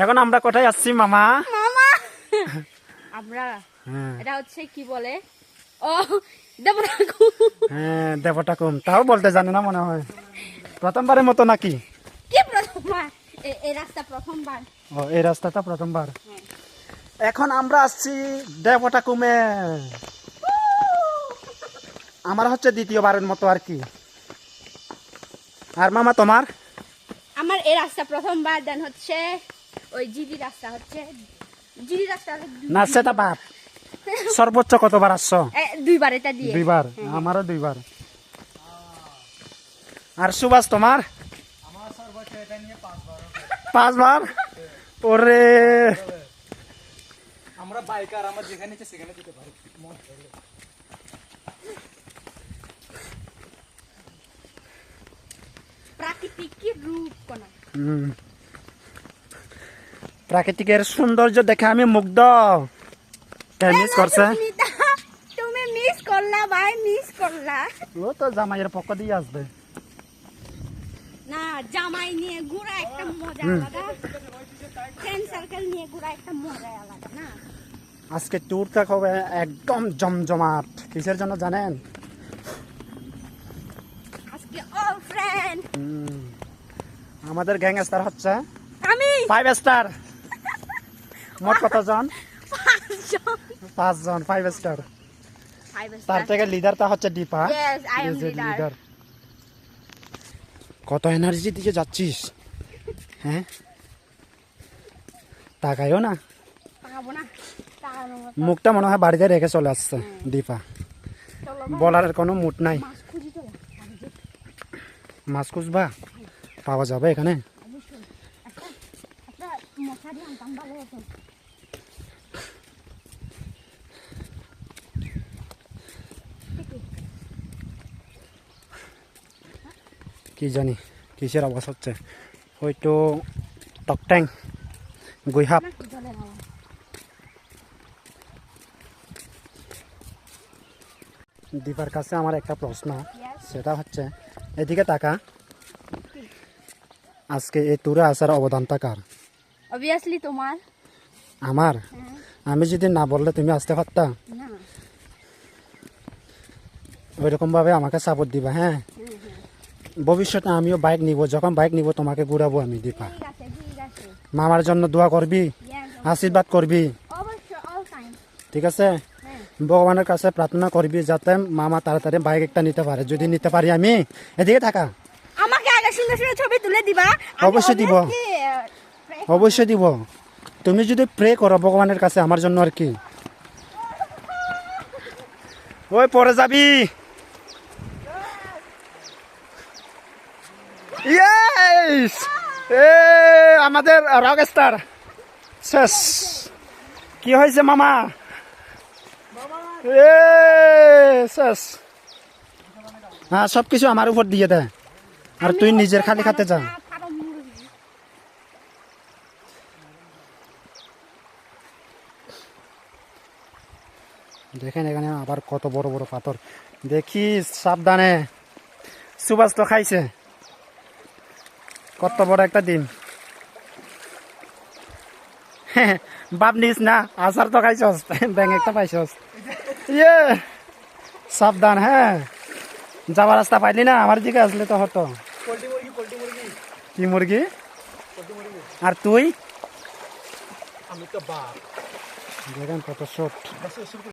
এখন আমরা কোথায় আসছি মামা? মামা আমরা এটা হচ্ছে কি বলে, ও দেবটাকুম। হ্যাঁ দেবটাকুম, তাও বলতে জানে না মনে হয়। প্রথমবারের মতো নাকি? কি প্রথমবার? এই রাস্তা প্রথমবার। ও এই রাস্তাটা প্রথমবার। এখন আমরা আসছি দেবটাকুমে। আমার হচ্ছে দ্বিতীয়বারের মতো আর কি। আর মামা তোমার? আমার এই রাস্তা প্রথমবার, দেন হচ্ছে ওই জিডি রাস্তা হচ্ছে জিডি রাস্তা না সেটা বাপ। সর্বোচ্চ কতবার আসছো? দুইবার, এটা দিয়ে দুইবার। আমারও দুইবার। আর সুভাষ তোমার? পাঁচবার। ওরে আমরা বাইকার, আমরা যেখানে ইচ্ছে সেখানে যেতে পারি। প্রাকৃতিক কি রূপ কোন। প্রাকৃতিকের সৌন্দর্য দেখে আমি মুগ্ধ। মিস করছে? তুমি মিস করলা ভাই, মিস করলা। ও তো জামাইয়ের পক্ষ দিয়ে আসবে। না জামাই নিয়ে ঘোরা একটা মজা আলাদা, ফ্রেন্ড সার্কেল নিয়ে ঘোরা একটা মজা আলাদা না। আজকে ট্যুরটা হবে একদম জমজমাট। কিসের জন্য জানেন? আজকে অল ফ্রেন্ড। আমাদের গ্যাংস্টার হচ্ছে আমি 5 স্টার। মোট কতজন? 5 জন 5 স্টার। তার থেকে লিডারটা হচ্ছে Dipa. Yes, I am leader. কত এনার্জি দিয়ে যাচ্ছিস, হ্যাঁ? তাকাইও না, পাবো না তাকানোর মতো। মুখটা মনে হয় বাড়িতে রেখে চলে আসছে দীপা। চলো বলার কোনো মুড নাই। মাছ খুঁজি তো, মাছ খুঁজবা? পাওয়া যাবে এখানে? অবশ্যই। একটা মশারি আনতাম ভালো হতো। কি জানি কিসের আওয়াজ হচ্ছে, হয়তো টকট্যাং গুইহাপ। জলে নাও। দীপার কাছে আমার একটা প্রশ্ন, সেটা হচ্ছে এদিকে তাকা, আজকে এই ট্যুরে আসার অবদানটা কার? অবভিয়াসলি তোমার। আমার? আমি যদি না বললে তুমি আসতে পারতা? না ওইরকম ভাবে আমাকে সাপোর্ট দিবা, হ্যাঁ? ভবিষ্যতে আমিও বাইক নিব, যখন বাইক নিব তোমাকে ঘুরাবো আমি দীপা। ঠিক আছে, ঠিক আছে। মামার জন্য দোয়া করবি, Yes, আশীর্বাদ করবি, অবশ্যই, অল টাইম। ঠিক আছে? ভগবানের কাছে প্রার্থনা করবি যাতে মামা তাড়াতাড়ি বাইক একটা নিতে পারে। যদি নিতে পারি আমি, এদিকে থাকা, আমাকে আগে সুন্দর সুন্দর ছবি তুলে দিবা। আমি অবশ্যই দিব। obviously, অবশ্যই দিব। তুমি যদি প্রে করো ভগবানের কাছে আমার জন্য আর কি। ওই পরে যাবি। ইয়েস, এ আমাদের রক স্টার শেষ। কি হয়েছে মামা? এ শেষ। হ্যাঁ সবকিছু আমার উপর দিয়ে দেয়, আর তুই নিজের খালি খাতে যা। ফারম মুরগি। দেখেন এখানে আবার কত বড় বড় পাথর, দেখিস সাবধানে। সুভাষ তো খাইছে, কত বড় একটা দিন। বাপ নিস না, আচার তো খাইছস, ব্যাং একটা পাইছস। ইয়ে সাবধান, হ্যাঁ? যাবার রাস্তা পাইলি না, আমার দিকে আসলে তো হতো। পোল্ট্রি মুরগি, পোল্ট্রি মুরগি, কি মুরগি? পোল্ট্রি মুরগি। আর তুই? আমি তো বাপ। দেখেন কত শট।